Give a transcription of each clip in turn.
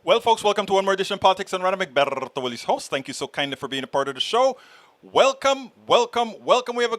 Well, folks, welcome to one more edition of Politics and Random. Egberto Willis, host. Thank you so kindly for being a part of the show. Welcome, welcome, welcome. We have a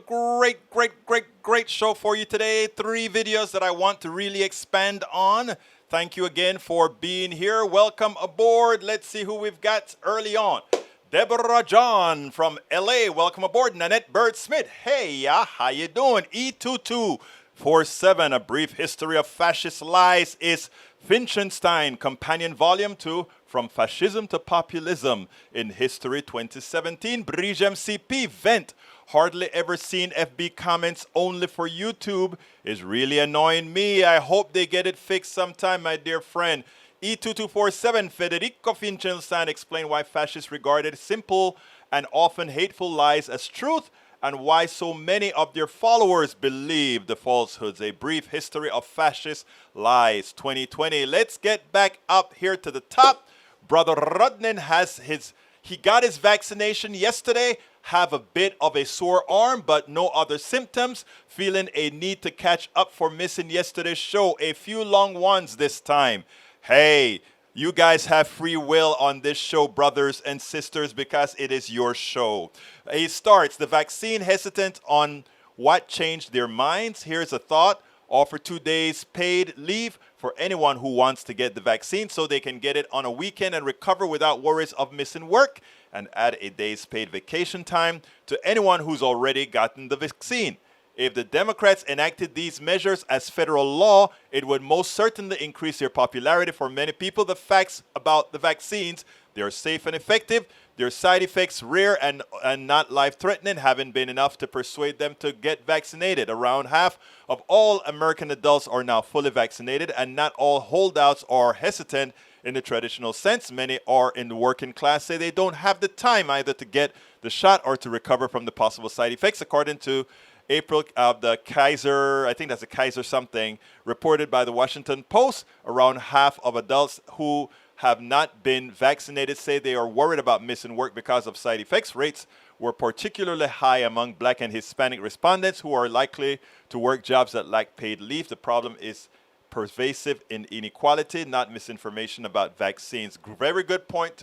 great show for you today. 3 videos that I want to really expand on. Thank you again for being here. Welcome aboard. Let's see who we've got early on. Deborah John from LA. Welcome aboard. Nanette Bird Smith. Hey, how you doing? E2247, A Brief History of Fascist Lies is Finchenstein, Companion Volume 2, From Fascism to Populism in History 2017. Brige MCP, Vent, Hardly Ever Seen FB Comments Only for YouTube is really annoying me. I hope they get it fixed sometime, my dear friend. E2247, Federico Finchenstein, explain why fascists regarded simple and often hateful lies as truth and why so many of their followers believe the falsehoods. A Brief History of Fascist Lies 2020. Let's get back up here to the top. Brother Rudnin he got his vaccination yesterday, have a bit of a sore arm, but no other symptoms. Feeling a need to catch up for missing yesterday's show. A few long ones this time. Hey, you guys have free will on this show, brothers and sisters, because it is your show. He starts, the vaccine hesitant on what changed their minds. Here's a thought. Offer 2 days paid leave for anyone who wants to get the vaccine so they can get it on a weekend and recover without worries of missing work. And add a day's paid vacation time to anyone who's already gotten the vaccine. If the Democrats enacted these measures as federal law, it would most certainly increase their popularity for many people. The facts about the vaccines, they're safe and effective. Their side effects rare and not life-threatening haven't been enough to persuade them to get vaccinated. Around half of all American adults are now fully vaccinated, and not all holdouts are hesitant in the traditional sense. Many are in the working class, say they don't have the time either to get the shot or to recover from the possible side effects, according to April of the Kaiser, I think that's a Kaiser something, reported by the Washington Post. Around half of adults who have not been vaccinated say they are worried about missing work because of side effects. Rates were particularly high among Black and Hispanic respondents who are likely to work jobs that lack paid leave. The problem is pervasive in inequality, not misinformation about vaccines. Very good point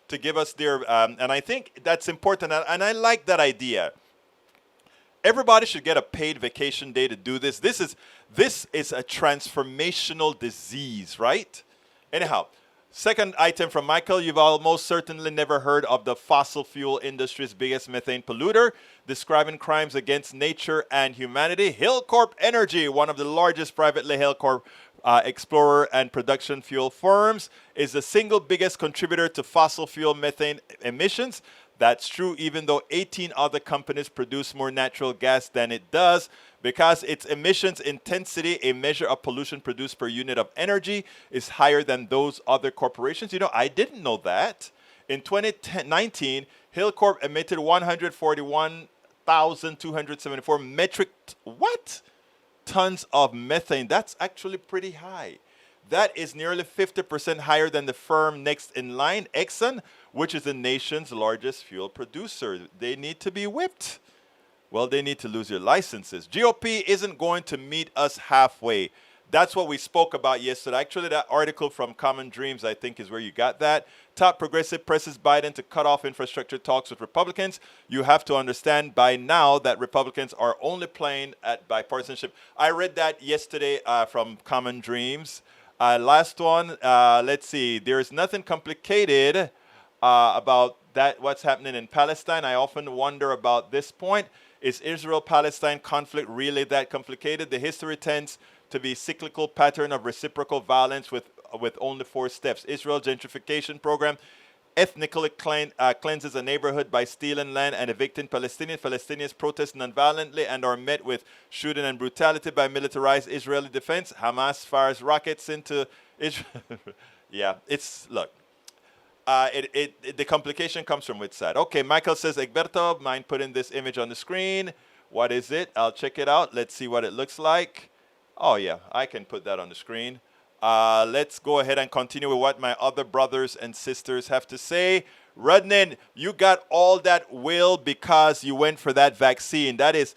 to give us there, and I think that's important, and I like that idea. Everybody should get a paid vacation day to do this. This is a transformational disease, right? Anyhow, second item from Michael. You've almost certainly never heard of the fossil fuel industry's biggest methane polluter, describing crimes against nature and humanity. Hillcorp Energy, one of the largest privately held explorer and production fuel firms, is the single biggest contributor to fossil fuel methane emissions. That's true even though 18 other companies produce more natural gas than it does, because its emissions intensity, a measure of pollution produced per unit of energy, is higher than those other corporations. You know, I didn't know that. In 2019, Hillcorp emitted 141,274 metric tons of methane. That's actually pretty high. That is nearly 50% higher than the firm next in line, Exxon, which is the nation's largest fuel producer. They need to be whipped. Well, they need to lose their licenses. GOP isn't going to meet us halfway. That's what we spoke about yesterday. Actually, that article from Common Dreams, I think, is where you got that. Top progressive presses Biden to cut off infrastructure talks with Republicans. You have to understand by now that Republicans are only playing at bipartisanship. I read that yesterday from Common Dreams. Last one, let's see. There's nothing complicated about that, what's happening in Palestine. I often wonder about this point. Is Israel-Palestine conflict really that complicated? The history tends to be cyclical pattern of reciprocal violence with only 4 steps. Israel gentrification program ethnically cleanses a neighborhood by stealing land and evicting Palestinians. Palestinians protest nonviolently and are met with shooting and brutality by militarized Israeli defense. Hamas fires rockets into Israel. Yeah, look. The complication comes from which side? Okay, Michael says, Egberto, mind putting this image on the screen? What is it? I'll check it out. Let's see what it looks like. Oh, yeah, I can put that on the screen. Let's go ahead and continue with what my other brothers and sisters have to say. Rudnin, you got all that will because you went for that vaccine. That is,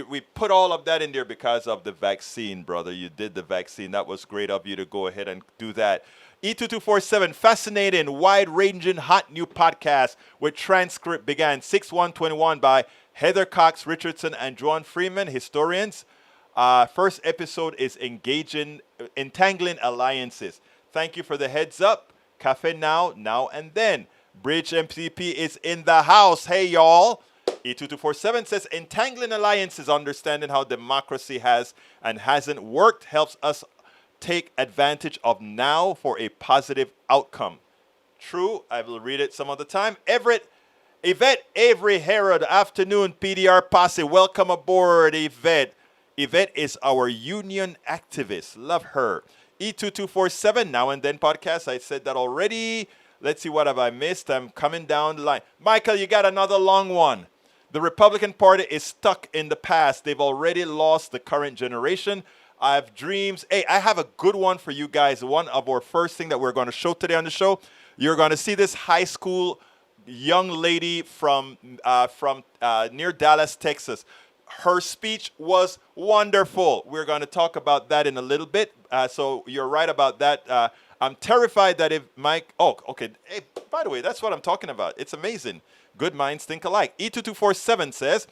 we put all of that in there because of the vaccine, brother. You did the vaccine. That was great of you to go ahead and do that. E2247, fascinating, wide-ranging, hot new podcast with transcript began 6/1/21 by Heather Cox Richardson and Joan Freeman, historians. First episode is entangling alliances. Thank you for the heads up. Cafe now, now and then. Bridge MCP is in the house. Hey, y'all. E2247 says entangling alliances, understanding how democracy has and hasn't worked, helps us take advantage of now for a positive outcome. True, I will read it some other time. Yvette Avery Herod, afternoon PDR posse. Welcome aboard, Yvette. Yvette is our union activist. Love her. E2247, now and then podcast. I said that already. Let's see, what have I missed? I'm coming down the line. Michael, you got another long one. The Republican Party is stuck in the past. They've already lost the current generation. I have dreams. Hey, I have a good one for you guys. One of our first thing that we're going to show today on the show. You're going to see this high school young lady from near Dallas, Texas. Her speech was wonderful. We're going to talk about that in a little bit. So you're right about that. I'm terrified that if Mike... Oh, okay. Hey, by the way, that's what I'm talking about. It's amazing. Good minds think alike. E2247 says,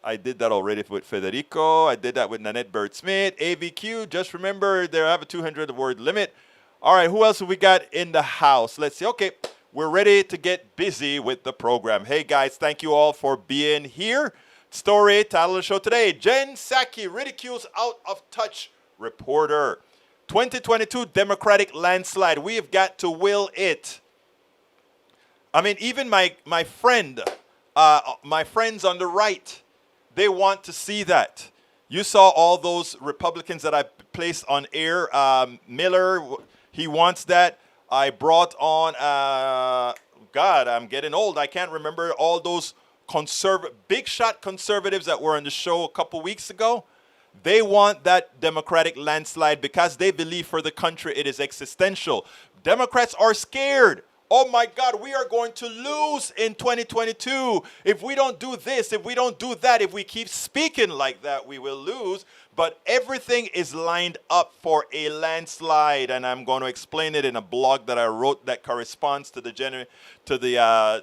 I did that already with Federico. I did that with Nanette Bird-Smith. AVQ, just remember, they have a 200-word limit. All right, who else have we got in the house? Let's see. Okay, we're ready to get busy with the program. Hey, guys, thank you all for being here. Story, title of the show today, Jen Psaki, ridicules out of touch reporter. 2022 Democratic Landslide. We have got to will it. I mean, even my friends on the right, they want to see that. You saw all those Republicans that I placed on air. Miller, he wants that. I brought on, God, I'm getting old. I can't remember all those big shot conservatives that were on the show a couple weeks ago. They want that Democratic landslide because they believe for the country it is existential. Democrats are scared. Oh my God, we are going to lose in 2022. If we don't do this, if we don't do that, if we keep speaking like that, we will lose. But everything is lined up for a landslide, and I'm going to explain it in a blog that I wrote that corresponds to the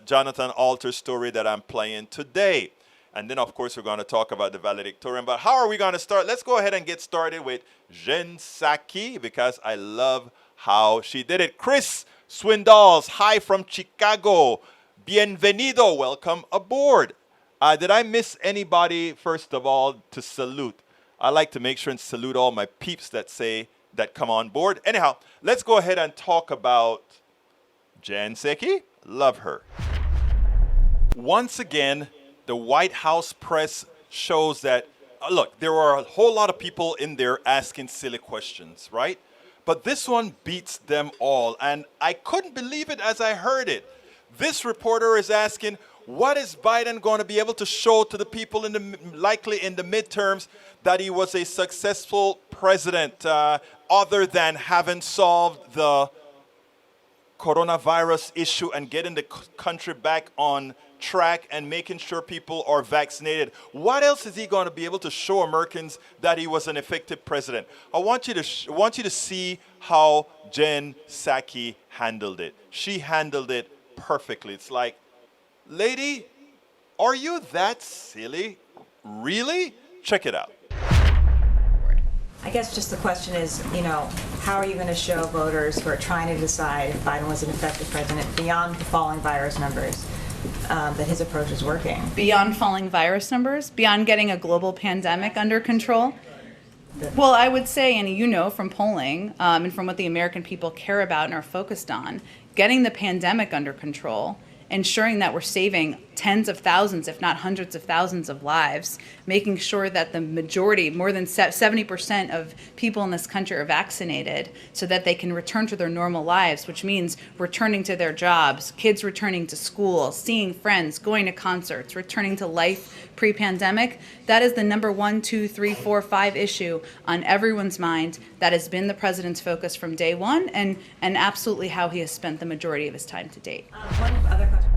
Jonathan Alter story that I'm playing today. And then, of course, we're going to talk about the valedictorian. But how are we going to start? Let's go ahead and get started with Jen Psaki because I love how she did it. Chris Swindols, hi from Chicago. Bienvenido, welcome aboard. Did I miss anybody, first of all, to salute? I like to make sure and salute all my peeps that come on board. Anyhow, let's go ahead and talk about Jen Psaki. Love her. Once again, the White House press shows that, look, there are a whole lot of people in there asking silly questions, right? But this one beats them all, and I couldn't believe it as I heard it. This reporter is asking, what is Biden going to be able to show to the people likely in the midterms that he was a successful president other than having solved the coronavirus issue and getting the country back on track and making sure people are vaccinated? What else is he going to be able to show Americans that he was an effective president? I want you to see how Jen Psaki handled it. She handled it perfectly. It's like, lady, are you that silly? Really? Check it out. I guess just the question is, how are you going to show voters who are trying to decide if Biden was an effective president beyond the falling virus numbers that his approach is working? Beyond falling virus numbers? Beyond getting a global pandemic under control? Well, I would say, and from polling and from what the American people care about and are focused on, getting the pandemic under control, ensuring that we're saving tens of thousands, if not hundreds of thousands of lives, making sure that the majority, more than 70% of people in this country are vaccinated so that they can return to their normal lives, which means returning to their jobs, kids returning to school, seeing friends, going to concerts, returning to life pre-pandemic. That is the number 1, 2, 3, 4, 5 issue on everyone's mind. That has been the president's focus from day one and absolutely how he has spent the majority of his time to date. One other question.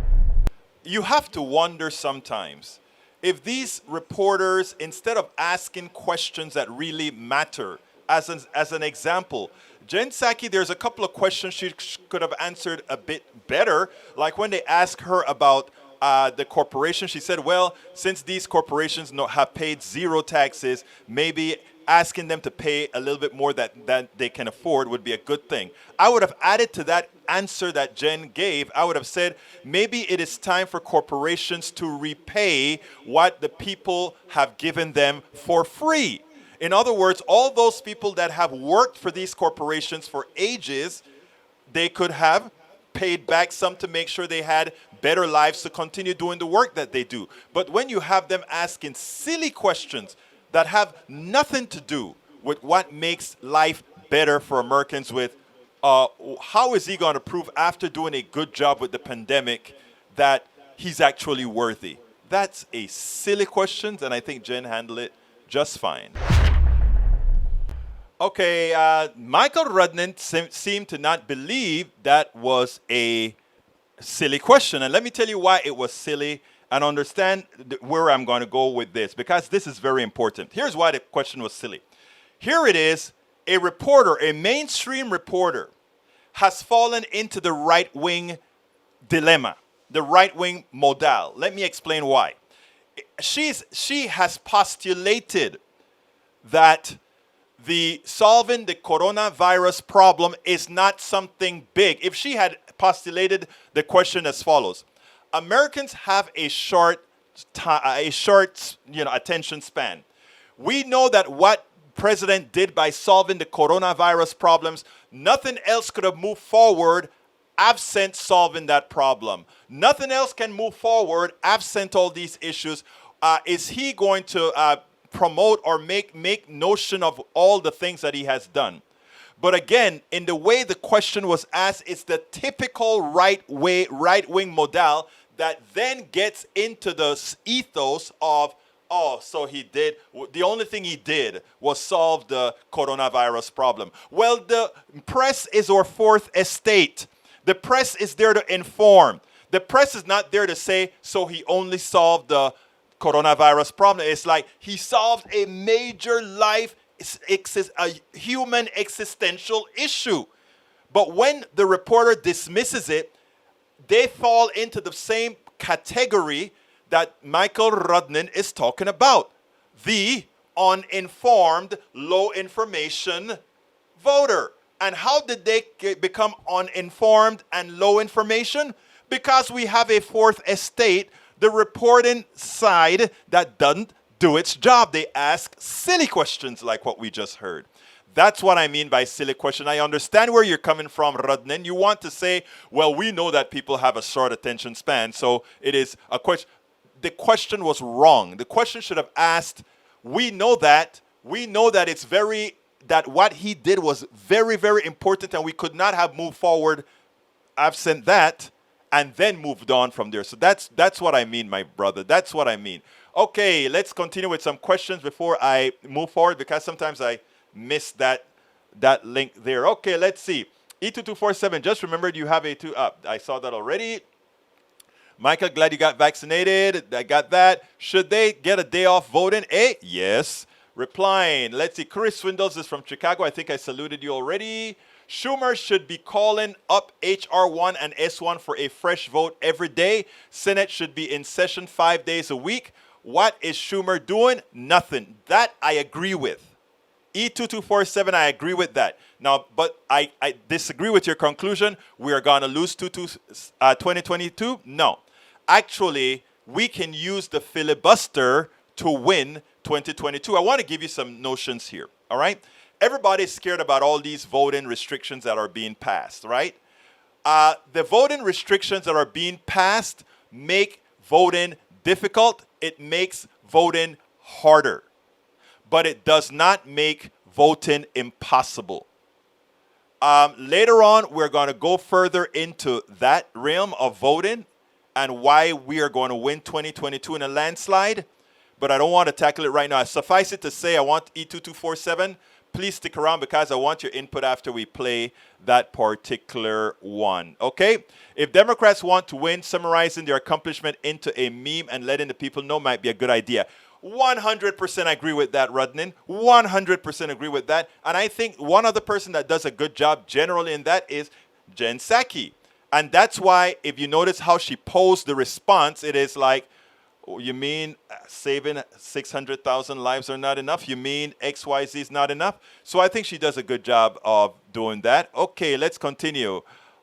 You have to wonder sometimes if these reporters, instead of asking questions that really matter, as an example, Jen Psaki, there's a couple of questions she could have answered a bit better. Like when they asked her about the corporation, she said, well, since these corporations have paid zero taxes, maybe asking them to pay a little bit more that they can afford would be a good thing. I would have added to that answer that Jen gave, I would have said, maybe it is time for corporations to repay what the people have given them for free. In other words, all those people that have worked for these corporations for ages, they could have paid back some to make sure they had better lives to continue doing the work that they do. But when you have them asking silly questions that have nothing to do with what makes life better for Americans, with how is he going to prove after doing a good job with the pandemic that he's actually worthy? That's a silly question, and I think Jen handled it just fine. Okay, Michael Rudnan seemed to not believe that was a silly question. And let me tell you why it was silly and understand where I'm going to go with this, because this is very important. Here's why the question was silly. Here it is, a reporter, a mainstream reporter, has fallen into the right-wing dilemma, the right-wing modal. Let me explain why. She has postulated that solving the coronavirus problem is not something big. If she had postulated the question as follows: Americans have a short attention span. We know that what President did by solving the coronavirus problems, nothing else could have moved forward absent solving that problem. Nothing else can move forward absent all these issues. Is he going to promote or make notion of all the things that he has done? But again, in the way the question was asked, it's the typical right-wing modal that then gets into the ethos of, oh, so the only thing he did was solve the coronavirus problem. Well, the press is our fourth estate. The press is there to inform. The press is not there to say, so he only solved the coronavirus problem. It's like he solved a major a human existential issue. But when the reporter dismisses it, they fall into the same category that Michael Rudnan is talking about: the uninformed, low information voter. And how did they become uninformed and low information? Because we have a fourth estate, the reporting side, that doesn't do its job. They ask silly questions like what we just heard. That's what I mean by silly question. I understand where you're coming from, Rudnan. You want to say, well, we know that people have a short attention span, so it is a question. The question was wrong. The question should have asked, we know that what he did was very, very important, and we could not have moved forward absent that, and then moved on from there. So that's what I mean, my brother. That's what I mean. Okay, let's continue with some questions before I move forward, because sometimes I miss that link there. Okay, let's see. E2247, just remembered you have I saw that already. Michael, glad you got vaccinated. I got that. Should they get a day off voting? Yes. Replying. Let's see. Chris Swindles is from Chicago. I think I saluted you already. Schumer should be calling up HR1 and S1 for a fresh vote every day. Senate should be in session 5 days a week. What is Schumer doing? Nothing. That I agree with. E2247, I agree with that. Now, but I disagree with your conclusion. We are going to lose 2022? No. Actually, we can use the filibuster to win 2022. I want to give you some notions here, all right? Everybody's scared about all these voting restrictions that are being passed, right? The voting restrictions that are being passed make voting difficult. It makes voting harder. But it does not make voting impossible. Later on, we're going to go further into that realm of voting and why we are going to win 2022 in a landslide. But I don't want to tackle it right now. Suffice it to say, I want E2247, please stick around because I want your input after we play that particular one. Okay? If Democrats want to win, summarizing their accomplishment into a meme and letting the people know might be a good idea. 100% agree with that, Rudnin. 100% agree with that. And I think one other person that does a good job generally in that is Jen Psaki. And that's why, if you notice how she posed the response, it is like, oh, you mean saving 600,000 lives are not enough? You mean XYZ is not enough? So I think she does a good job of doing that. Okay, let's continue.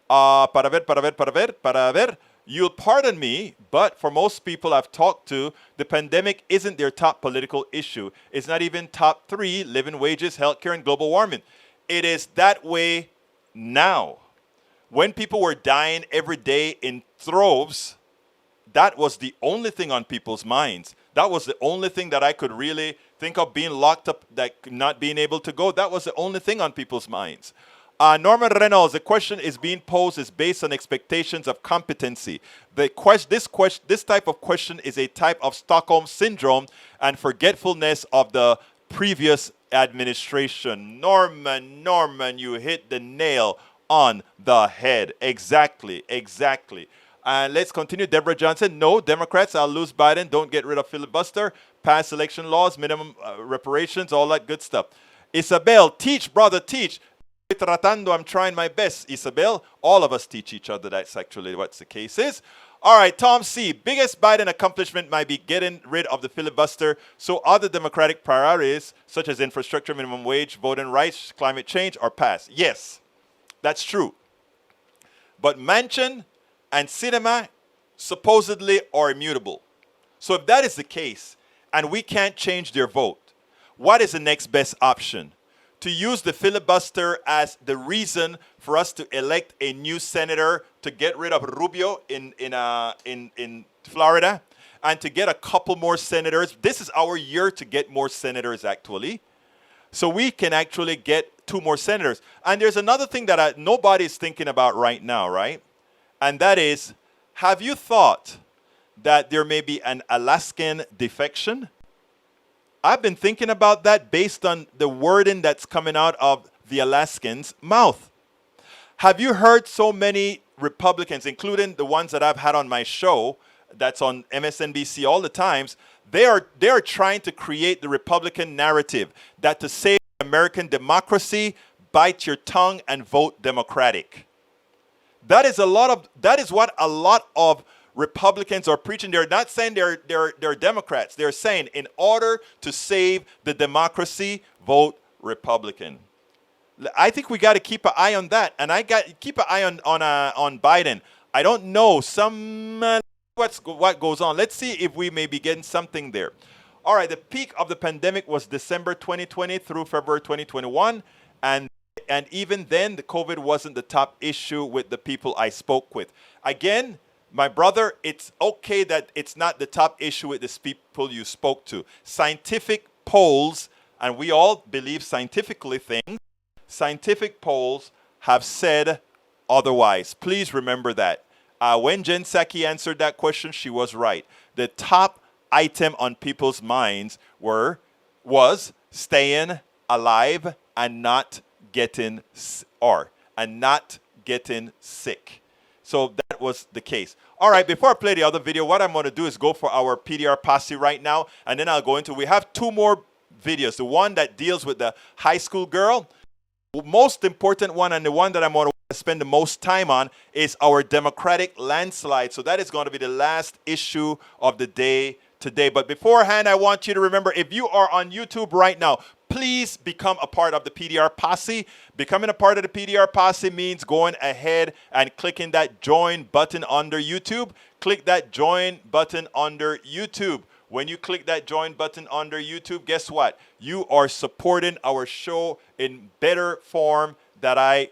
Para ver. You'll pardon me, but for most people I've talked to, the pandemic isn't their top political issue. It's not even top 3, living wages, healthcare, and global warming. It is that way now. When people were dying every day in droves, that was the only thing on people's minds. That was the only thing that I could really think of, being locked up, that not being able to go. That was the only thing on people's minds. Norman Reynolds, the question is being posed is based on expectations of competency. This type of question is a type of Stockholm syndrome and forgetfulness of the previous administration. Norman, you hit the nail on the head. Exactly. And let's continue. Deborah Johnson, no, Democrats, I'll lose Biden. Don't get rid of filibuster. Pass election laws, minimum reparations, all that good stuff. Isabel, teach, brother, teach. Tratando, I'm trying my best, Isabel. All of us teach each other. That's actually what the case is. All right, Tom C. Biggest Biden accomplishment might be getting rid of the filibuster so other Democratic priorities, such as infrastructure, minimum wage, voting rights, climate change, are passed. Yes, that's true. But Manchin and Sinema supposedly are immutable. So if that is the case, and we can't change their vote, what is the next best option? To use the filibuster as the reason for us to elect a new senator to get rid of Rubio in Florida, and to get a couple more senators. This is our year to get more senators, actually. So we can actually get 2 more senators. And there's another thing that nobody's thinking about right now, right? And that is, have you thought that there may be an Alaskan defection? I've been thinking about that based on the wording that's coming out of the Alaskans' mouth. Have you heard so many Republicans, including the ones that I've had on my show, that's on MSNBC all the times, they are trying to create the Republican narrative that to save American democracy, bite your tongue and vote Democratic. That is what a lot of Republicans are preaching. They're not saying they're Democrats. They're saying in order to save the democracy, vote Republican. I think we got to keep an eye on that, and keep an eye on Biden. I don't know what goes on. Let's see if we may be getting something there. All right, the peak of the pandemic was December 2020 through February 2021, and even then, the COVID wasn't the top issue with the people I spoke with. Again, my brother, it's okay that it's not the top issue with the people you spoke to. Scientific polls, and we all believe scientifically things, scientific polls have said otherwise. Please remember that. When Jen Psaki answered that question, she was right. The top item on people's minds was staying alive and not getting sick. So that was the case. All right, before I play the other video, what I'm going to do is go for our PDR posse right now, and then I'll go into, we have 2 more videos. The one that deals with the high school girl, the most important one, and the one that I'm going to spend the most time on is our Democratic landslide. So that is going to be the last issue of the day today. But beforehand, I want you to remember, if you are on YouTube right now, please become a part of the PDR posse. Becoming a part of the PDR posse means going ahead and clicking that join button under YouTube. Click that join button under YouTube. When you click that join button under YouTube, guess what? You are supporting our show in better form that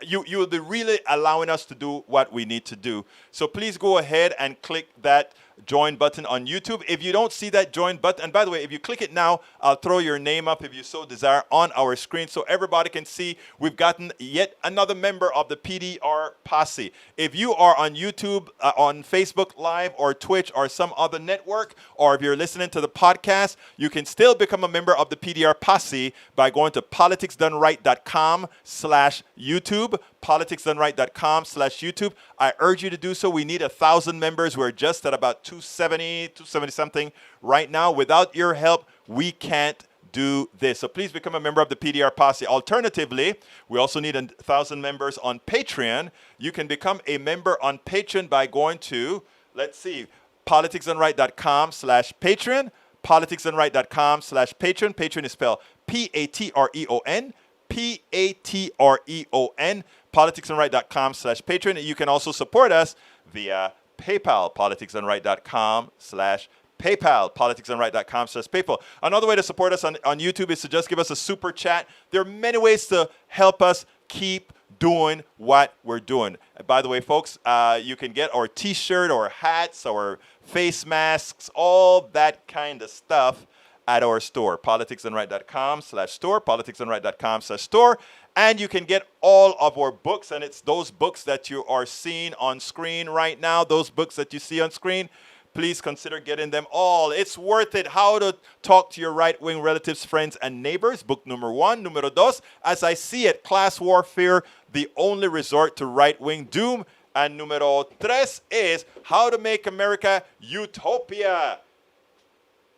you'll be really allowing us to do what we need to do. So please go ahead and click that join button on YouTube. If you don't see that join button, and by the way, if you click it now, I'll throw your name up if you so desire on our screen so everybody can see we've gotten yet another member of the PDR posse. If you are on YouTube, on Facebook Live or Twitch or some other network, or if you're listening to the podcast, you can still become a member of the PDR posse by going to politicsdoneright.com/YouTube, politicsdoneright.com/YouTube. I urge you to do so. We need 1,000 members. We're just at about 270 something right now. Without your help, we can't do this. So please become a member of the PDR posse. Alternatively, we also need 1,000 members on Patreon. You can become a member on Patreon by going to, let's see, politicsdoneright.com/Patreon, politicsdoneright.com/Patreon. Patreon is spelled Patreon, Patreon, politicsdoneright.com/Patreon. You can also support us via PayPal, politicsdoneright.com/PayPal, politicsdoneright.com/PayPal. Another way to support us on YouTube is to just give us a super chat. There are many ways to help us keep doing what we're doing. By the way, folks, you can get our t-shirt or hats or face masks, all that kind of stuff at our store, politicsdoneright.com/store, politicsdoneright.com/store. And you can get all of our books, and it's those books that you are seeing on screen right now, those books that you see on screen. Please consider getting them all. It's worth it. How to Talk to Your Right-Wing Relatives, Friends, and Neighbors, book number 1. Numero 2, As I See It, Class Warfare, the Only Resort to Right-Wing Doom. And numero 3 is How to Make America Utopia.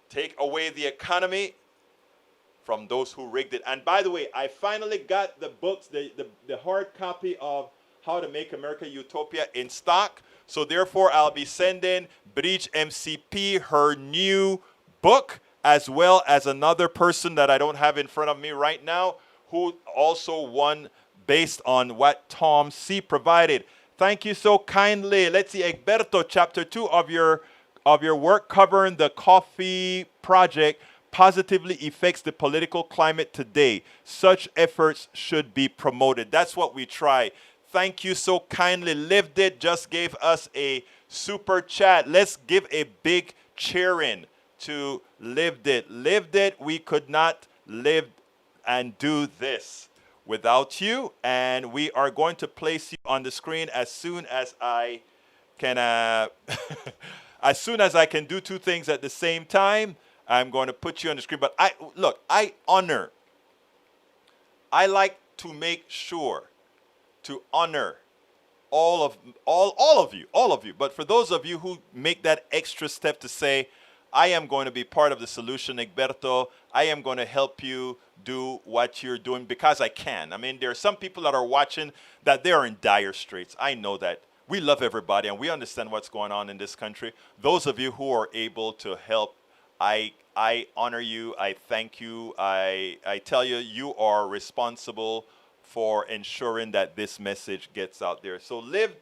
Take away the economy from those who rigged it. And by the way, I finally got the books, the hard copy of How to Make America Utopia in stock. So therefore, I'll be sending Bridge MCP her new book, as well as another person that I don't have in front of me right now, who also won based on what Tom C. provided. Thank you so kindly. Let's see, Egberto, chapter 2 of your work covering the coffee project positively affects the political climate today. Such efforts should be promoted. That's what we try. Thank you so kindly. Lived It just gave us a super chat. Let's give a big cheering to Lived It. Lived It, we could not live and do this without you. And we are going to place you on the screen as soon as I can as soon as I can do two things at the same time. I'm going to put you on the screen. But I like to make sure to honor all of you. But for those of you who make that extra step to say, I am going to be part of the solution, Egberto. I am going to help you do what you're doing because I can. I mean, there are some people that are watching that they are in dire straits. I know that. We love everybody and we understand what's going on in this country. Those of you who are able to help, I honor you. I thank you. I tell you, you are responsible for ensuring that this message gets out there. So Lived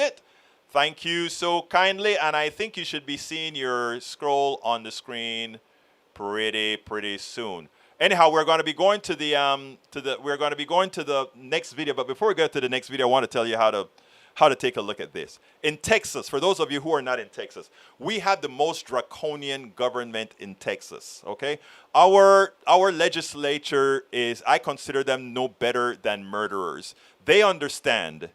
It. Thank you so kindly. And I think you should be seeing your scroll on the screen pretty soon. Anyhow, we're going to be going to the next video. But before we get to the next video, I want to tell you how to take a look at this. In Texas, for those of you who are not in Texas, we have the most draconian government in Texas, okay? Our legislature is, I consider them no better than murderers. They understand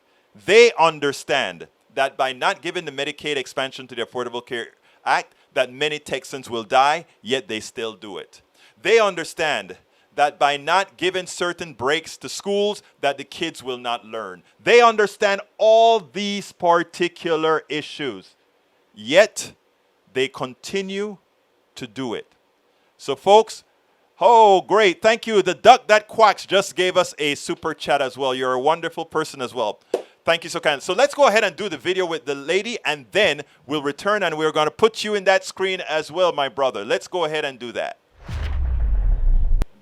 that by not giving the Medicaid expansion to the Affordable Care Act, that many Texans will die, yet they still do it. They understand that by not giving certain breaks to schools, that the kids will not learn. They understand all these particular issues, yet they continue to do it. So folks, oh great, thank you. The duck that quacks just gave us a super chat as well. You're a wonderful person as well. Thank you so kind. So let's go ahead and do the video with the lady, and then we'll return and we're going to put you in that screen as well, my brother. Let's go ahead and do that.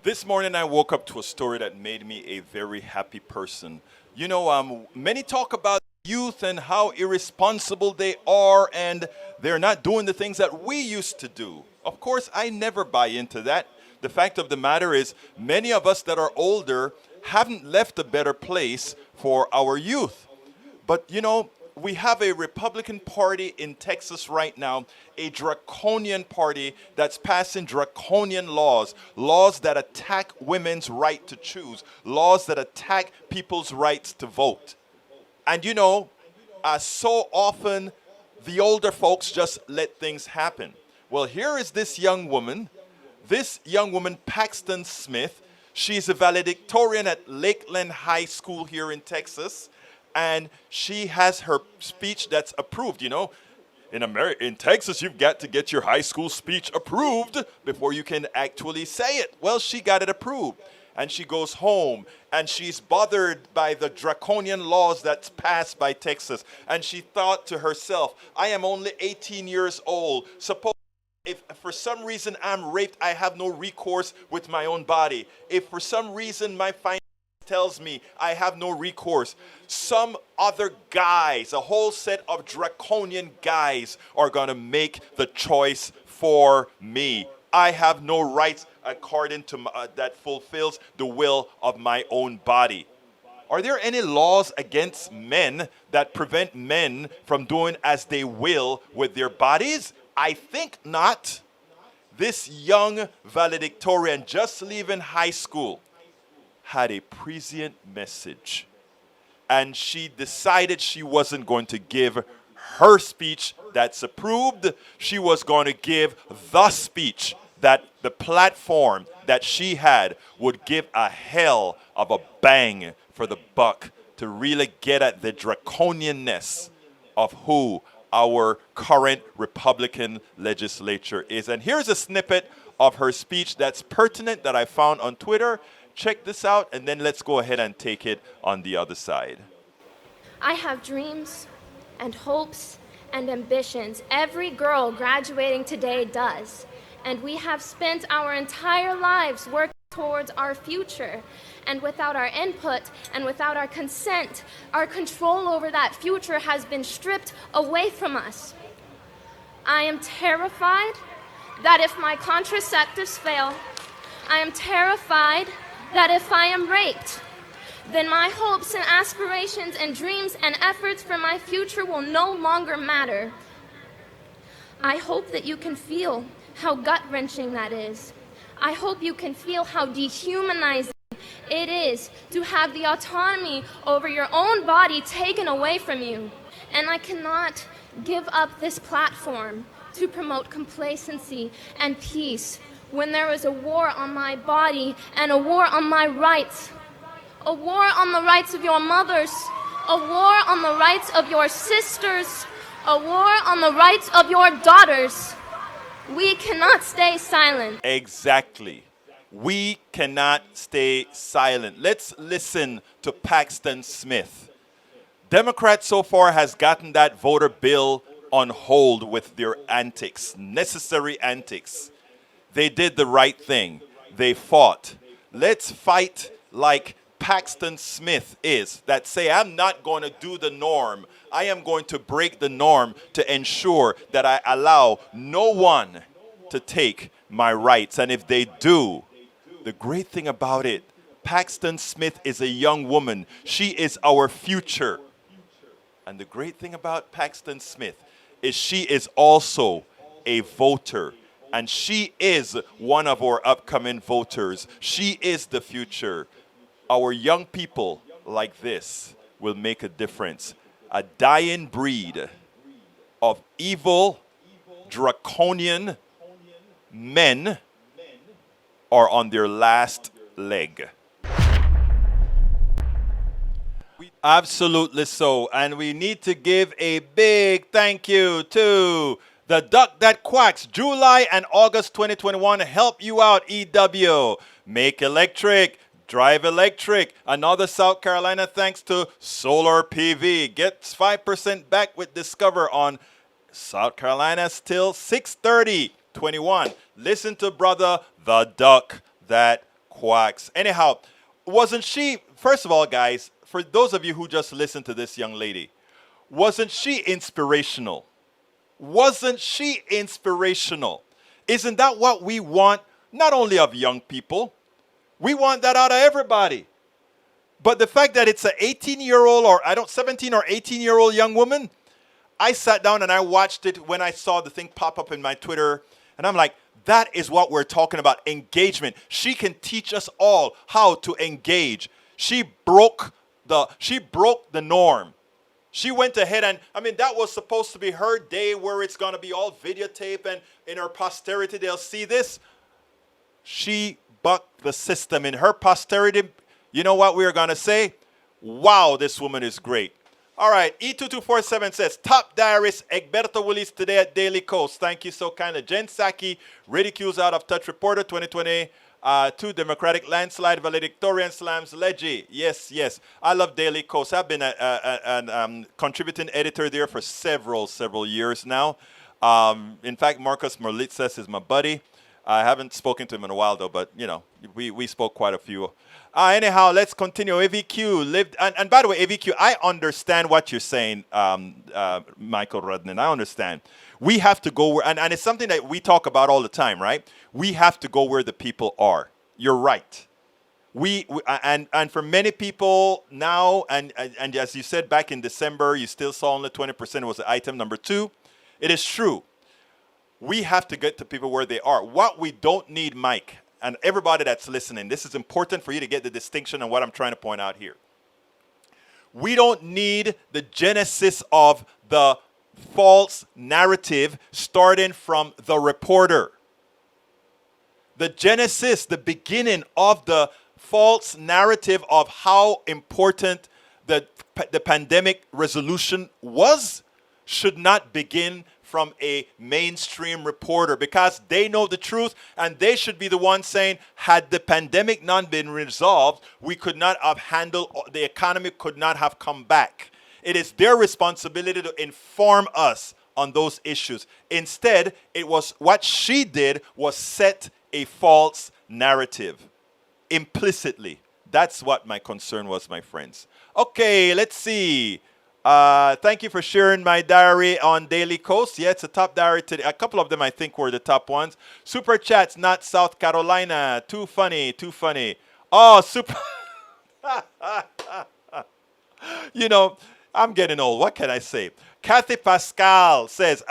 This morning I woke up to a story that made me a very happy person. You know, many talk about youth and how irresponsible they are and they're not doing the things that we used to do. Of course, I never buy into that. The fact of the matter is many of us that are older haven't left a better place for our youth. But, you know, we have a Republican Party in Texas right now, a draconian party that's passing draconian laws, laws that attack women's right to choose, laws that attack people's rights to vote. And you know, so often the older folks just let things happen. Well, here is this young woman, Paxton Smith. She's a valedictorian at Lakeland High School here in Texas. And she has her speech that's approved. You know, in Texas, you've got to get your high school speech approved before you can actually say it. Well, she got it approved. And she goes home, and she's bothered by the draconian laws that's passed by Texas. And she thought to herself, I am only 18 years old. Suppose if for some reason I'm raped, I have no recourse with my own body. If for some reason my finance tells me I have no recourse, some other guys, a whole set of draconian guys are going to make the choice for me. I have no rights according to that fulfills the will of my own body. Are there any laws against men that prevent men from doing as they will with their bodies? I think not. This young valedictorian just leaving high school had a prescient message, and she decided she wasn't going to give her speech that's approved. She was going to give the speech that the platform that she had would give a hell of a bang for the buck to really get at the draconianness of who our current Republican legislature is. And here's a snippet of her speech that's pertinent that I found on Twitter. Check this out, and then let's go ahead and take it on the other side. I have dreams and hopes and ambitions. Every girl graduating today does. And we have spent our entire lives working towards our future. And without our input and without our consent, our control over that future has been stripped away from us. I am terrified that if my contraceptives fail, I am terrified that if I am raped, then my hopes and aspirations and dreams and efforts for my future will no longer matter. I hope that you can feel how gut-wrenching that is. I hope you can feel how dehumanizing it is to have the autonomy over your own body taken away from you. And I cannot give up this platform to promote complacency and peace when there is a war on my body and a war on my rights. A war on the rights of your mothers, a war on the rights of your sisters, a war on the rights of your daughters. We cannot stay silent. Exactly. We cannot stay silent. Let's listen to Paxton Smith. Democrats so far has gotten that voter bill on hold with their antics, necessary antics. They did the right thing. They fought. Let's fight like Paxton Smith is, that say, I'm not going to do the norm. I am going to break the norm to ensure that I allow no one to take my rights. And if they do, the great thing about it, Paxton Smith is a young woman. She is our future. And the great thing about Paxton Smith is she is also a voter. And she is one of our upcoming voters. She is the future. Our young people like this will make a difference. A dying breed of evil, draconian men are on their last leg. Absolutely so. And we need to give a big thank you to the Duck That Quacks. July and August 2021 help you out, EW. Make electric. Drive electric. Another South Carolina thanks to Solar PV. Gets 5% back with Discover on South Carolina till 6/30/21. Listen to brother the Duck That Quacks. Anyhow, wasn't she, first of all, guys, for those of you who just listened to this young lady, wasn't she inspirational? Wasn't she inspirational? Isn't that what we want, not only of young people, we want that out of everybody. But the fact that it's an 18-year-old or 17 or 18-year-old young woman, I sat down and I watched it when I saw the thing pop up in my Twitter, and I'm like, that is what we're talking about, engagement. She can teach us all how to engage. She broke the norm. She went ahead and, that was supposed to be her day where it's going to be all videotape and in her posterity they'll see this. She bucked the system. In her posterity, you know what we're going to say? Wow, this woman is great. All right, E2247 says, top diarist Egberto Willis today at Daily Coast. Thank you so kindly. Jen Psaki, ridicules out of touch reporter 2020. To Democratic Landslide, Valedictorian slams Lege. Yes. I love Daily Coast. I've been a contributing editor there for several years now. In fact, Marcus Merlitzes is my buddy. I haven't spoken to him in a while, though, but, we spoke quite a few. Anyhow, let's continue. AVQ lived, and by the way, AVQ, I understand what you're saying, Michael Rudnan. I understand. We have to go where, and it's something that we talk about all the time, right? We have to go where the people are. You're right. And for many people now, and as you said back in December, you still saw only 20% was the item number 2. It is true. We have to get to people where they are. What we don't need, Mike, and everybody that's listening, this is important for you to get the distinction on what I'm trying to point out here. We don't need the genesis of the false narrative starting from the reporter. The genesis, the beginning of the false narrative of how important the pandemic resolution was should not begin from a mainstream reporter, because they know the truth and they should be the ones saying, had the pandemic not been resolved, we could not have handled, the economy could not have come back. It is their responsibility to inform us on those issues. Instead, it was what she did was set a false narrative implicitly. That's what my concern was, my friends. Okay, let's see. Thank you for sharing my diary on Daily Coast. Yeah, it's a top diary today. A couple of them I think were the top ones. Super chats, not South Carolina. Too funny. Oh, super. I'm getting old. What can I say? Kathy Pascal says,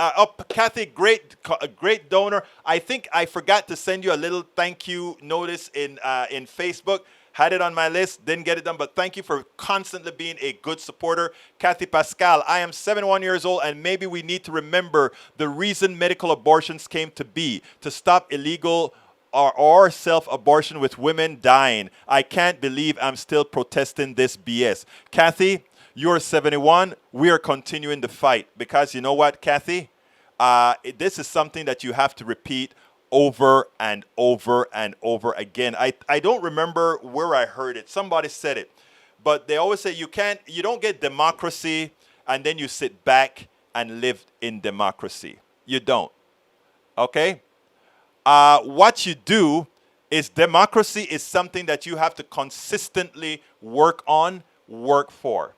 Kathy, great donor. I think I forgot to send you a little thank you notice in Facebook. Had it on my list, didn't get it done, but thank you for constantly being a good supporter. Kathy Pascal, I am 71 years old, and maybe we need to remember the reason medical abortions came to be, to stop illegal or self-abortion with women dying. I can't believe I'm still protesting this BS. Kathy, you're 71. We are continuing the fight because you know what, Kathy? This is something that you have to repeat over and over and over again. I don't remember where I heard it. Somebody said it. But they always say you don't get democracy and then you sit back and live in democracy. You don't. Okay? What you do is democracy is something that you have to consistently work on, work for.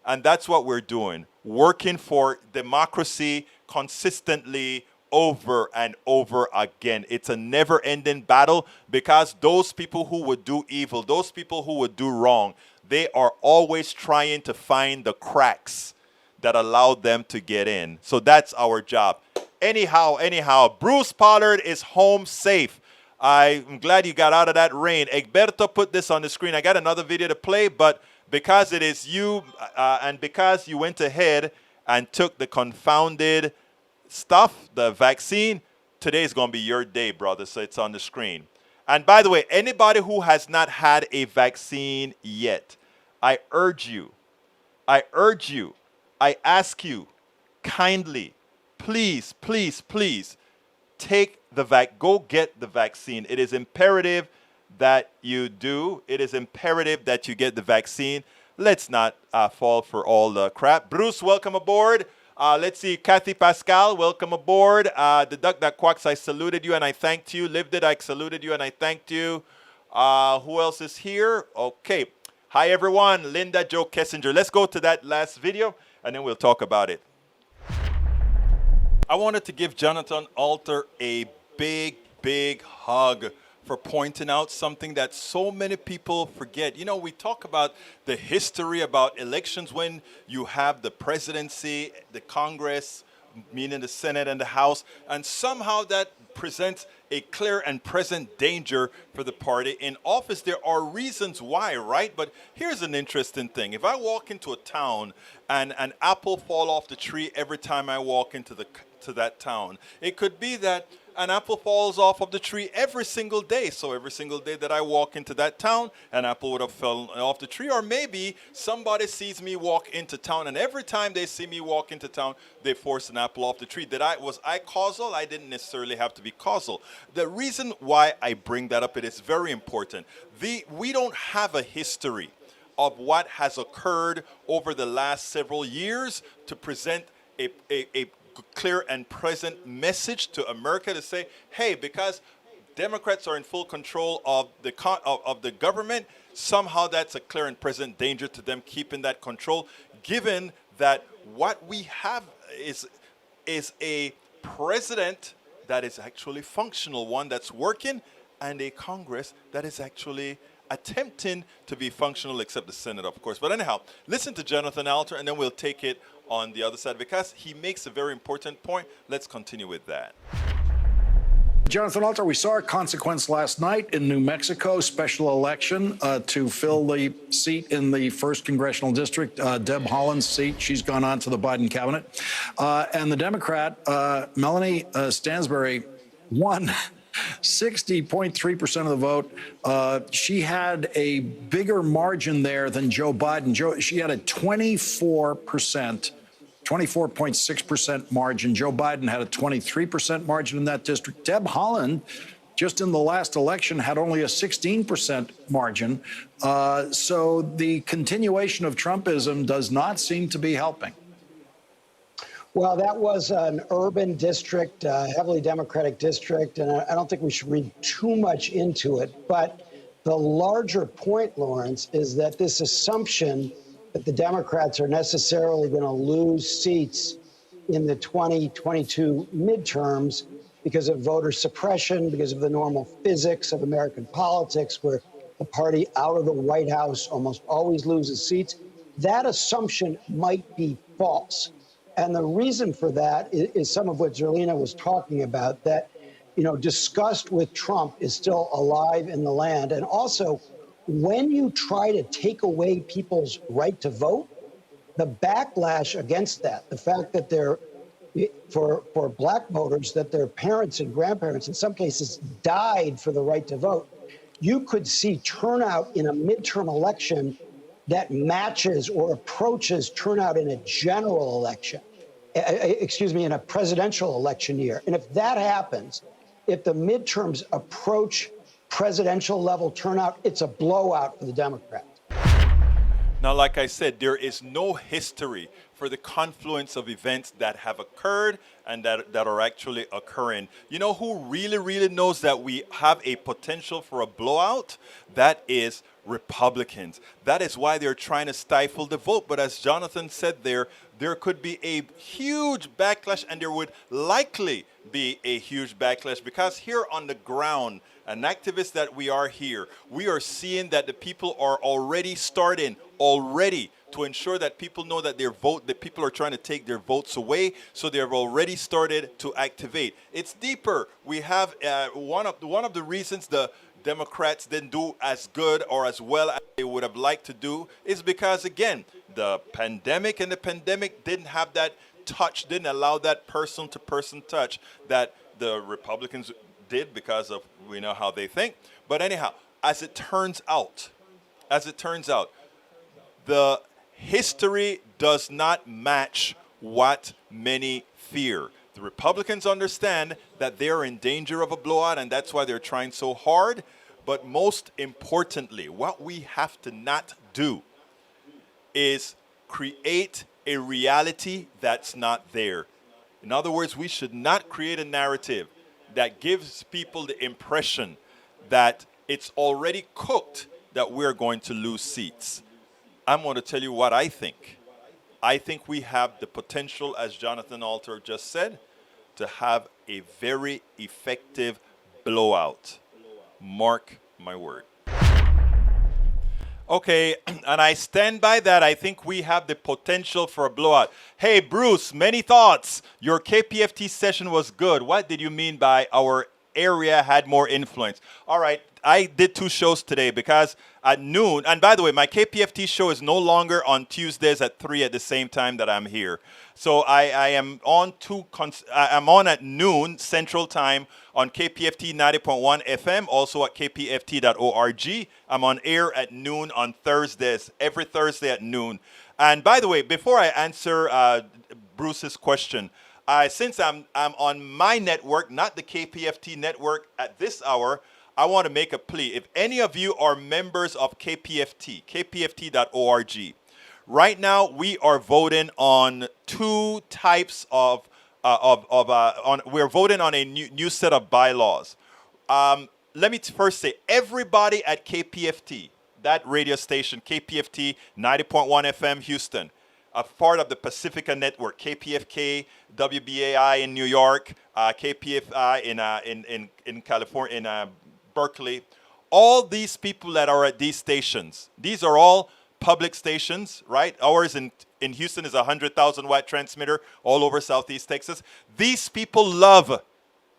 And that's what we're doing. Working for democracy consistently over and over again. It's a never-ending battle because those people who would do evil, those people who would do wrong, they are always trying to find the cracks that allow them to get in. So that's our job. Anyhow, Bruce Pollard is home safe. I'm glad you got out of that rain. Egberto put this on the screen. I got another video to play, but because it is you and because you went ahead and took the confounded stuff, the vaccine, today is going to be your day, brother, so it's on the screen. And by the way, anybody who has not had a vaccine yet, I urge you, I ask you kindly, please, take go get the vaccine. It is imperative that you do. It is imperative that you get the vaccine. Let's not fall for all the crap. Bruce, welcome aboard. Let's see, Kathy Pascal, welcome aboard. The Duck That Quacks, I saluted you and I thanked you. Lived it, I saluted you and I thanked you. Who else is here? Okay. Hi, everyone. Linda Jo Kessinger. Let's go to that last video and then we'll talk about it. I wanted to give Jonathan Alter a big hug for pointing out something that so many people forget. You know, we talk about the history about elections when you have the presidency, the Congress, meaning the Senate and the House, and somehow that presents a clear and present danger for the party in office. There are reasons why, right? But here's an interesting thing. If I walk into a town and an apple fall off the tree every time I walk into to that town, it could be that an apple falls off of the tree every single day. So every single day that I walk into that town, an apple would have fallen off the tree. Or maybe somebody sees me walk into town, and every time they see me walk into town, they force an apple off the tree. Was I causal? I didn't necessarily have to be causal. The reason why I bring that up, it is very important. We don't have a history of what has occurred over the last several years to present a clear and present message to America to say, hey, because Democrats are in full control of the government, somehow that's a clear and present danger to them keeping that control, given that what we have is a president that is actually functional, one that's working, and a Congress that is actually attempting to be functional, except the Senate, of course. But anyhow, listen to Jonathan Alter, and then we'll take it on the other side, because he makes a very important point. Let's continue with that. Jonathan Alter, we saw a consequence last night in New Mexico, special election to fill the seat in the 1st Congressional District, Deb Haaland's seat. She's gone on to the Biden cabinet. And the Democrat, Melanie Stansbury, won 60.3% of the vote. She had a bigger margin there than Joe Biden. She had a 24.6% margin. Joe Biden had a 23% margin in that district. Deb Haaland, just in the last election, had only a 16% margin. So the continuation of Trumpism does not seem to be helping. Well, that was an urban district, heavily Democratic district, and I don't think we should read too much into it. But the larger point, Lawrence, is that this assumption that the Democrats are necessarily going to lose seats in the 2022 midterms because of voter suppression, because of the normal physics of American politics, where the party out of the White House almost always loses seats, that assumption might be false. And the reason for that is some of what Zerlina was talking about, that, you know, disgust with Trump is still alive in the land. And also, when you try to take away people's right to vote, the backlash against that, the fact that for black voters, that their parents and grandparents in some cases died for the right to vote, you could see turnout in a midterm election that matches or approaches turnout in a general election, in a presidential election year. And if that happens, if the midterms approach presidential level turnout, it's a blowout for the Democrats. Now, like I said, there is no history for the confluence of events that have occurred and that are actually occurring. You know who really knows that we have a potential for a blowout? That is Republicans. That is why they're trying to stifle the vote. But as Jonathan said there could be a huge backlash, and there would likely be a huge backlash, because here on the ground, an activist that we are here, we are seeing that the people are already starting to ensure that people know that that people are trying to take their votes away. So they've already started to activate. It's deeper. We have one of the reasons the Democrats didn't do as good or as well as they would have liked to do is because, again, the pandemic didn't have that touch, didn't allow that person-to-person touch that the Republicans did, because of, we know how they think. But anyhow, as it turns out, the history does not match what many fear. The Republicans understand that they're in danger of a blowout, and that's why they're trying so hard. But most importantly, what we have to not do is create a reality that's not there. In other words, we should not create a narrative that gives people the impression that it's already cooked, that we're going to lose seats. I'm going to tell you what I think. I think we have the potential, as Jonathan Alter just said, to have a very effective blowout. Mark my word. Okay, and I stand by that. I think we have the potential for a blowout. Hey, Bruce, many thoughts. Your KPFT session was good. What did you mean by our area had more influence? All right, I did 2 shows today because at noon, and by the way, my KPFT show is no longer on Tuesdays at 3 at the same time that I'm here. So I am on I'm on at noon Central Time on KPFT 90.1 FM, also at kpft.org. I'm on air at noon on Thursdays, every Thursday at noon. And by the way, before I answer Bruce's question, since I'm on my network, not the KPFT network at this hour, I want to make a plea. If any of you are members of KPFT, kpft.org, right now we are voting on 2 types of we're voting on a new set of bylaws. Let me first say, everybody at KPFT, that radio station, KPFT 90.1 FM Houston, a part of the Pacifica Network, KPFK, WBAI in New York, KPFI in California, in Berkeley. All these people that are at these stations, these are all public stations, right? Ours in Houston is a 100,000 watt transmitter all over Southeast Texas. These people love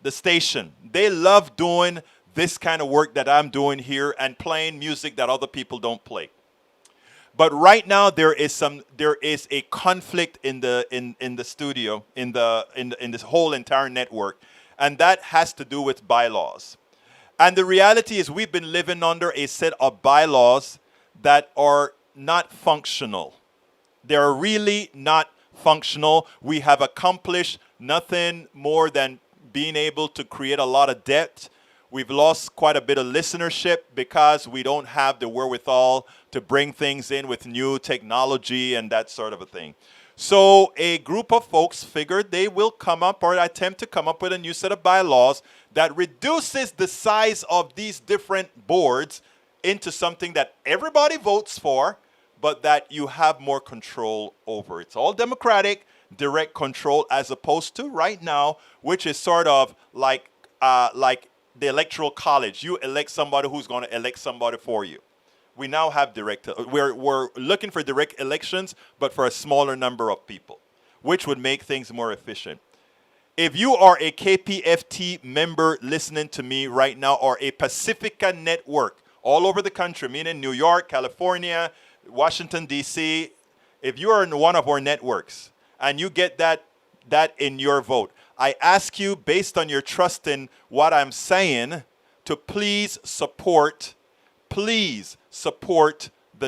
the station. They love doing this kind of work that I'm doing here and playing music that other people don't play. But right now there is a conflict in the studio, in this whole entire network, and that has to do with bylaws. And the reality is we've been living under a set of bylaws that are not functional. They're really not functional. We have accomplished nothing more than being able to create a lot of debt. We've lost quite a bit of listenership because we don't have the wherewithal to bring things in with new technology and that sort of a thing. So a group of folks figured they will come up or attempt to come up with a new set of bylaws that reduces the size of these different boards into something that everybody votes for, but that you have more control over. It's all democratic, direct control, as opposed to right now, which is sort of like the electoral college. You elect somebody who's going to elect somebody for you. We now have we're looking for direct elections, but for a smaller number of people, which would make things more efficient. If you are a KPFT member listening to me right now, or a Pacifica network all over the country, meaning New York, California, Washington, D.C., if you are in one of our networks and you get that in your vote, I ask you, based on your trust in what I'm saying, to please support the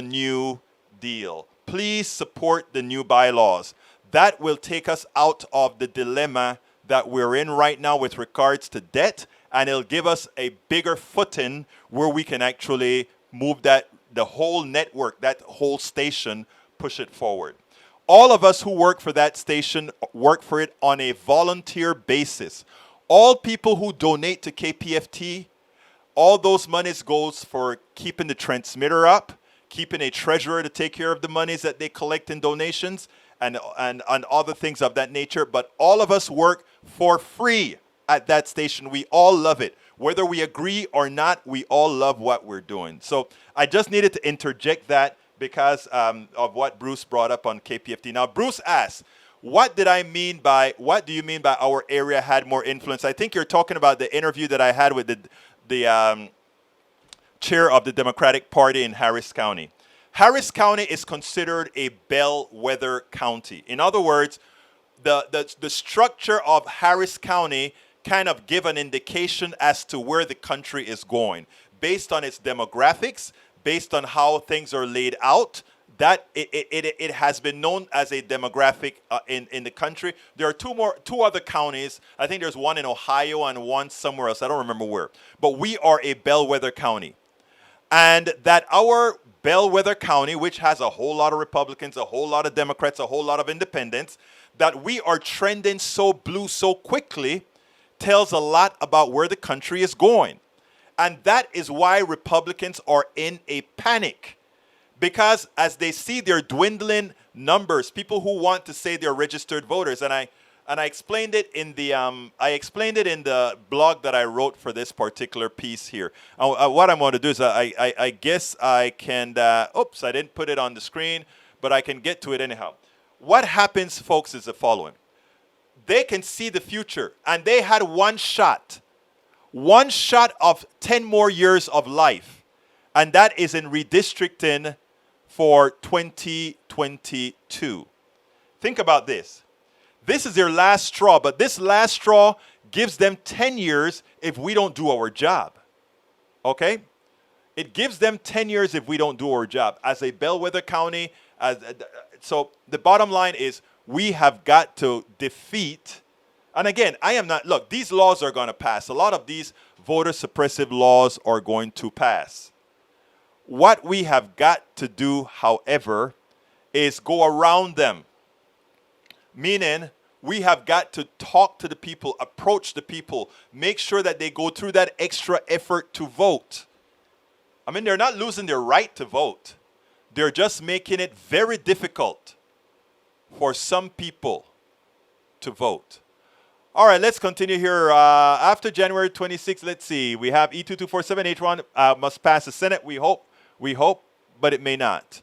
new deal. Please support the new bylaws. That will take us out of the dilemma that we're in right now with regards to debt, and it'll give us a bigger footing where we can actually move the whole network, that whole station, push it forward. All of us who work for that station work for it on a volunteer basis. All people who donate to KPFT, all those monies goes for keeping the transmitter up, keeping a treasurer to take care of the monies that they collect in donations, and other things of that nature. But all of us work for free at that station. We all love it. Whether we agree or not, we all love what we're doing. So I just needed to interject that because of what Bruce brought up on KPFT. Now, Bruce asked, what do you mean by our area had more influence? I think you're talking about the interview that I had with the chair of the Democratic Party in Harris County. Harris County is considered a bellwether county. In other words, the structure of Harris County kind of give an indication as to where the country is going based on its demographics, based on how things are laid out. That it has been known as a demographic in the country. There are two other counties. I think there's one in Ohio and one somewhere else. I don't remember where. But we are a bellwether county. And that our bellwether county, which has a whole lot of Republicans, a whole lot of Democrats, a whole lot of independents, that we are trending so blue so quickly tells a lot about where the country is going. And that is why Republicans are in a panic. Because as they see their dwindling numbers, people who want to say they're registered voters, and And I explained it in the blog that I wrote for this particular piece here. What I'm going to do is I guess I can. Oops, I didn't put it on the screen, but I can get to it anyhow. What happens, folks, is the following: they can see the future, and they had one shot of 10 more years of life, and that is in redistricting for 2022. Think about this. This is their last straw, but this last straw gives them 10 years if we don't do our job. Okay? It gives them 10 years if we don't do our job. As a bellwether county, so the bottom line is we have got to defeat, and again, look, these laws are going to pass. A lot of these voter suppressive laws are going to pass. What we have got to do, however, is go around them. Meaning, we have got to talk to the people, approach the people, make sure that they go through that extra effort to vote. I mean, they're not losing their right to vote. They're just making it very difficult for some people to vote. All right, let's continue here. After January 26th, let's see. We have E2247H1 must pass the Senate. We hope, but it may not.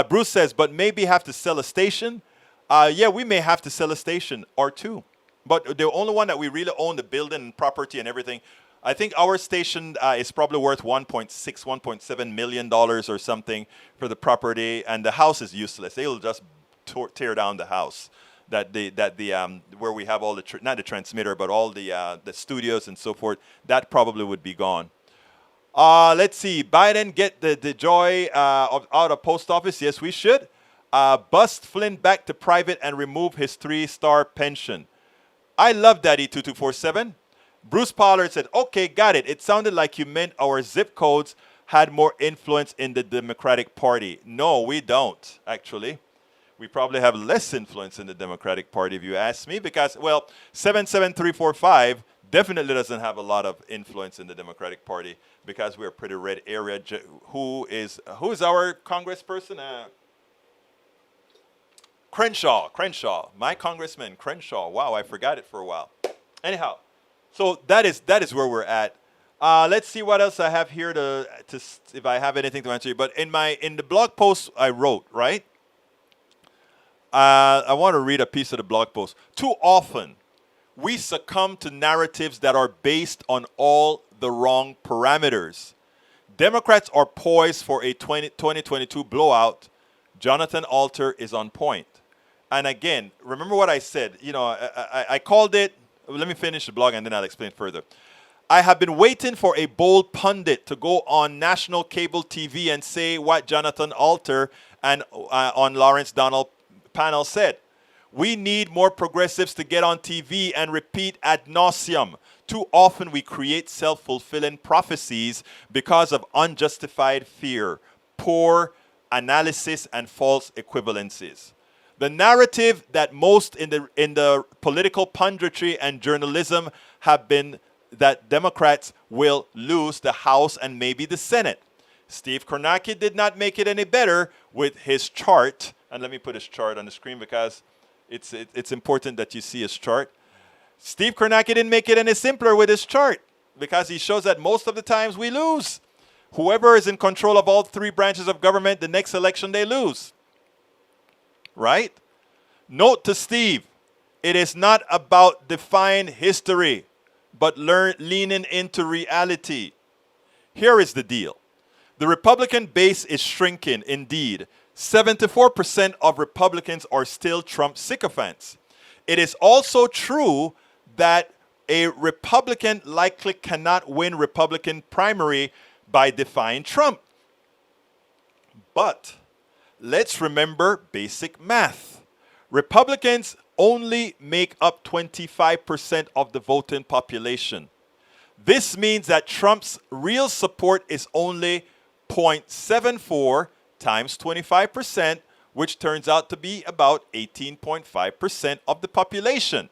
Bruce says, but maybe have to sell a station. Yeah, we may have to sell a station or two. But the only one that we really own, the building and property and everything, I think our station is probably worth $1.7 million or something for the property, and the house is useless. They'll just tear down the house where we have all the not the transmitter, but all the studios and so forth. That probably would be gone. Let's see. Biden get the joy out of post office. Yes, we should. Bust Flynn back to private and remove his 3-star pension. I love that, E2247. Bruce Pollard said, okay, got it. It sounded like you meant our zip codes had more influence in the Democratic Party. No, we don't, actually. We probably have less influence in the Democratic Party, if you ask me, because, well, 77345 definitely doesn't have a lot of influence in the Democratic Party because we're a pretty red area. Who is our congressperson? Crenshaw, my congressman, Crenshaw. Wow, I forgot it for a while. Anyhow, so that is where we're at. Let's see what else I have here to if I have anything to answer you. But in the blog post I wrote, right? I want to read a piece of the blog post. Too often, we succumb to narratives that are based on all the wrong parameters. Democrats are poised for a 2022 blowout. Jonathan Alter is on point. And again, remember what I said. You know, I called it. Let me finish the blog and then I'll explain further. I have been waiting for a bold pundit to go on national cable TV and say what Jonathan Alter and on Lawrence Donald panel said. We need more progressives to get on TV and repeat ad nauseum. Too often we create self-fulfilling prophecies because of unjustified fear, poor analysis, and false equivalencies. The narrative that most in the political punditry and journalism have been that Democrats will lose the House and maybe the Senate. Steve Kornacki did not make it any better with his chart. And let me put his chart on the screen because it's important that you see his chart. Steve Kornacki didn't make it any simpler with his chart because he shows that most of the times we lose. Whoever is in control of all three branches of government, the next election they lose. Right? Note to Steve, it is not about defying history, but leaning into reality. Here is the deal. The Republican base is shrinking indeed. 74% of Republicans are still Trump sycophants. It is also true that a Republican likely cannot win Republican primary by defying Trump. But let's remember basic math. Republicans only make up 25% of the voting population. This means that Trump's real support is only 0.74 times 25%, which turns out to be about 18.5% of the population.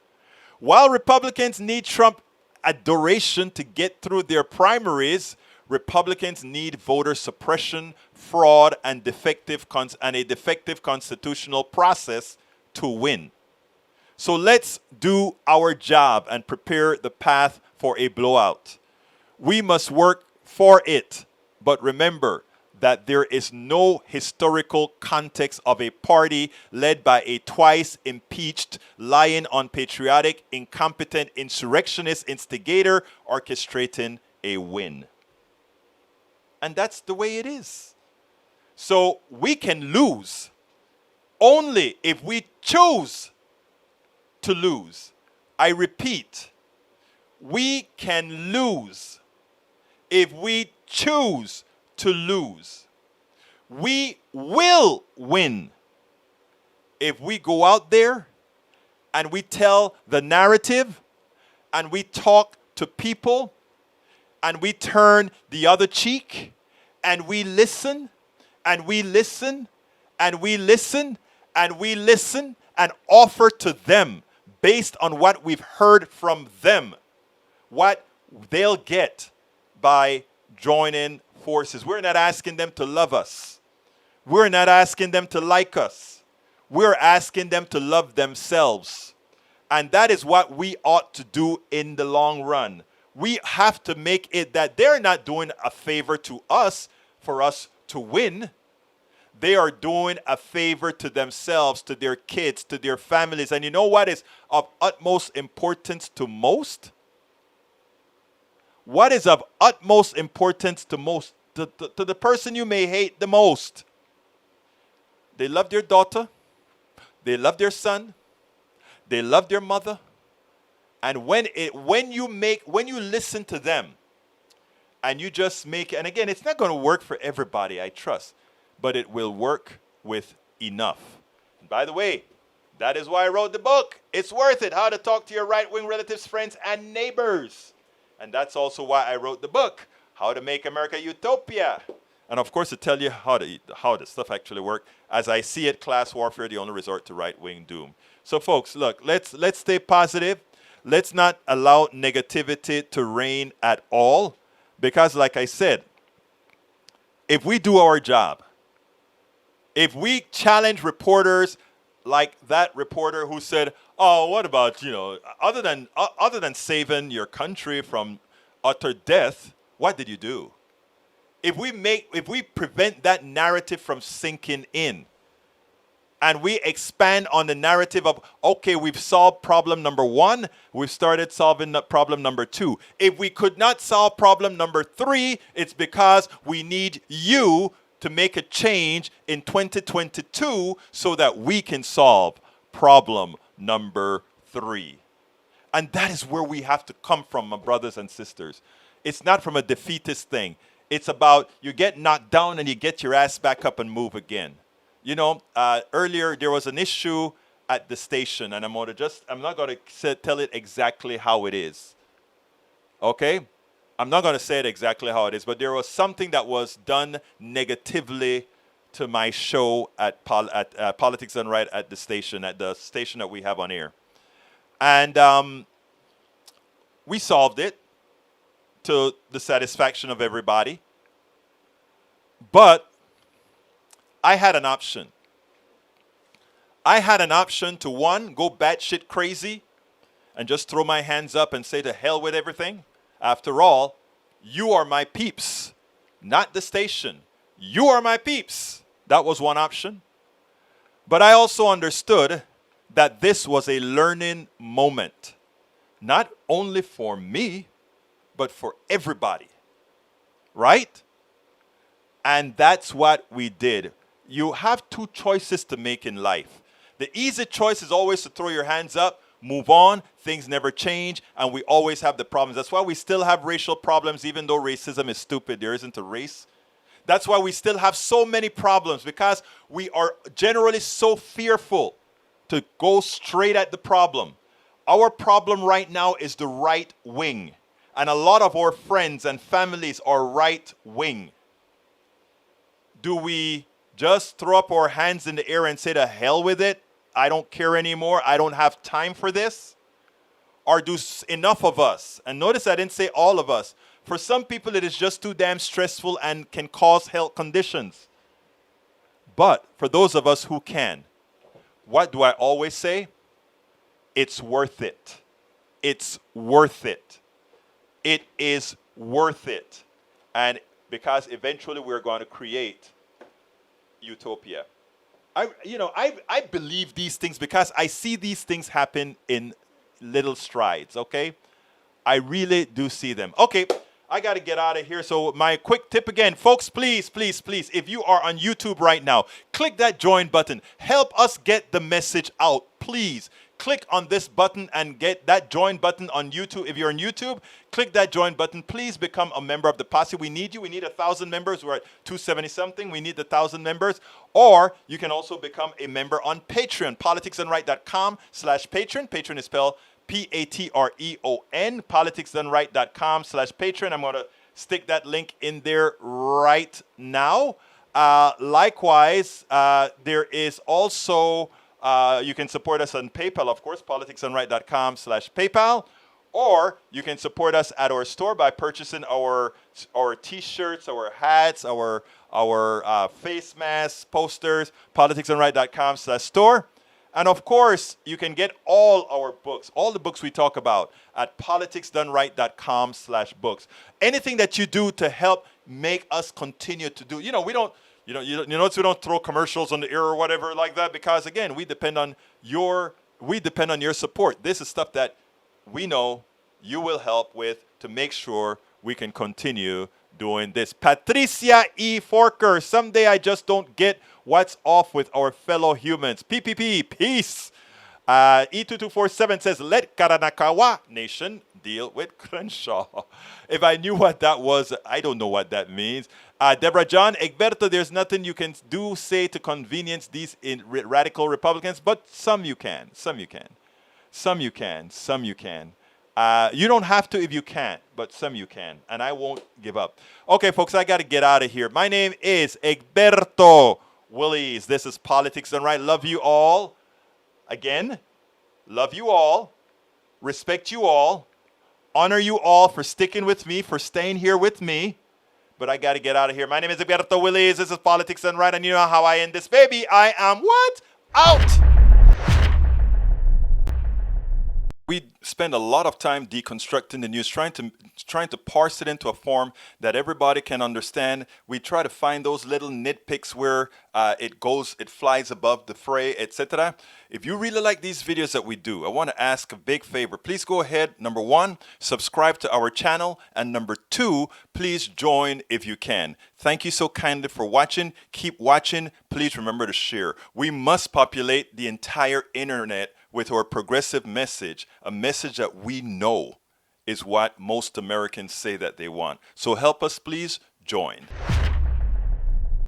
While Republicans need Trump adoration to get through their primaries, Republicans need voter suppression, fraud, and a defective constitutional process to win. So let's do our job and prepare the path for a blowout. We must work for it. But remember that there is no historical context of a party led by a twice impeached, lying, unpatriotic, incompetent insurrectionist instigator orchestrating a win. And that's the way it is. So we can lose only if we choose to lose. I repeat, we can lose if we choose to lose. We will win if we go out there and we tell the narrative and we talk to people and we turn the other cheek and we listen and we listen and we listen and we listen and offer to them based on what we've heard from them, what they'll get by joining forces. We're not asking them to love us. We're not asking them to like us. We're asking them to love themselves. And that is what we ought to do in the long run. We have to make it that they're not doing a favor to us for us to win. They are doing a favor to themselves, to their kids, to their families. And you know what is of utmost importance to most? What is of utmost importance to most? To the person you may hate the most. They love their daughter. They love their son. They love their mother. And when you listen to them and you just make, and again, it's not going to work for everybody, I trust, but it will work with enough. And by the way, that is why I wrote the book. It's worth it. How to talk to your right-wing relatives, friends, and neighbors. And that's also why I wrote the book, How to Make America Utopia. And of course, to tell you how the stuff actually works. As I see it, class warfare, the only resort to right-wing doom. So folks, look, let's stay positive. Let's not allow negativity to reign at all. Because like I said, if we do our job, if we challenge reporters like that reporter who said, oh, what about, other than saving your country from utter death, what did you do? If we prevent that narrative from sinking in, and we expand on the narrative of, okay, we've solved problem number 1, we've started solving problem number 2. If we could not solve problem number 3, it's because we need you to make a change in 2022 so that we can solve problem number 3. And that is where we have to come from, my brothers and sisters. It's not from a defeatist thing. It's about you get knocked down and you get your ass back up and move again. Earlier there was an issue at the station, and I'm not going to tell it exactly how it is. Okay? I'm not going to say it exactly how it is, but there was something that was done negatively to my show at Politics Done Right at the station that we have on air. And we solved it to the satisfaction of everybody. But I had an option. I had an option to, one, go batshit crazy and just throw my hands up and say to hell with everything. After all, you are my peeps, not the station. You are my peeps. That was one option. But I also understood that this was a learning moment, not only for me, but for everybody. Right? And that's what we did. You have 2 choices to make in life. The easy choice is always to throw your hands up, move on, things never change, and we always have the problems. That's why we still have racial problems, even though racism is stupid. There isn't a race. That's why we still have so many problems, because we are generally so fearful to go straight at the problem. Our problem right now is the right wing, and a lot of our friends and families are right wing. Do we just throw up our hands in the air and say to hell with it? I don't care anymore. I don't have time for this. Or do enough of us, and notice I didn't say all of us. For some people, it is just too damn stressful and can cause health conditions. But for those of us who can, what do I always say? it's worth it. It's worth it. It is worth it. And because eventually we're going to create utopia. I believe these things because I see these things happen in little strides, okay? I really do see them. Okay, I got to get out of here. So my quick tip again, folks, please, please, please, if you are on YouTube right now, click that join button. Help us get the message out, please. Click on this button and get that join button on YouTube. If you're on YouTube, click that join button. Please become a member of the posse. We need you. We need 1,000 members. We're at 270 something. We need 1,000 members. Or you can also become a member on Patreon, politicsdoneright.com/patron. Patron is spelled Patreon, politicsdoneright.com/patron. I'm going to stick that link in there right now. Likewise, there is also, you can support us on PayPal, of course, politicsdoneright.com/PayPal. Or you can support us at our store by purchasing our T-shirts, our hats, our face masks, posters, politicsdoneright.com/store. And of course, you can get all our books, all the books we talk about at politicsdoneright.com/books. Anything that you do to help make us continue to do, we don't, we don't throw commercials on the air or whatever like that because again, we depend on your support. This is stuff that we know you will help with to make sure we can continue doing this. Patricia E. Forker, someday I just don't get what's off with our fellow humans. PPP, peace. E2247 says, let Karanakawa Nation deal with Crenshaw. If I knew what that was, I don't know what that means. Deborah John, Egberto, there's nothing you can say to convenience these radical Republicans, but some you can. Some you can. Some you can. Some you can. You don't have to if you can't, but some you can. And I won't give up. Okay, folks, I got to get out of here. My name is Egberto Willies. This is Politics Done Right. Love you all. Again, love you all. Respect you all. Honor you all for sticking with me, for staying here with me. But I got to get out of here. My name is Egberto Willies. This is Politics Done Right. And you know how I end this, baby. I am what? Out. We spend a lot of time deconstructing the news, trying to parse it into a form that everybody can understand. We try to find those little nitpicks where it flies above the fray, etc. If you really like these videos that we do, I want to ask a big favor. Please go ahead, number 1, subscribe to our channel, and number 2, please join if you can. Thank you so kindly for watching. Keep watching. Please remember to share. We must populate the entire internet with our progressive message, a message that we know is what most Americans say that they want. So help us, please join.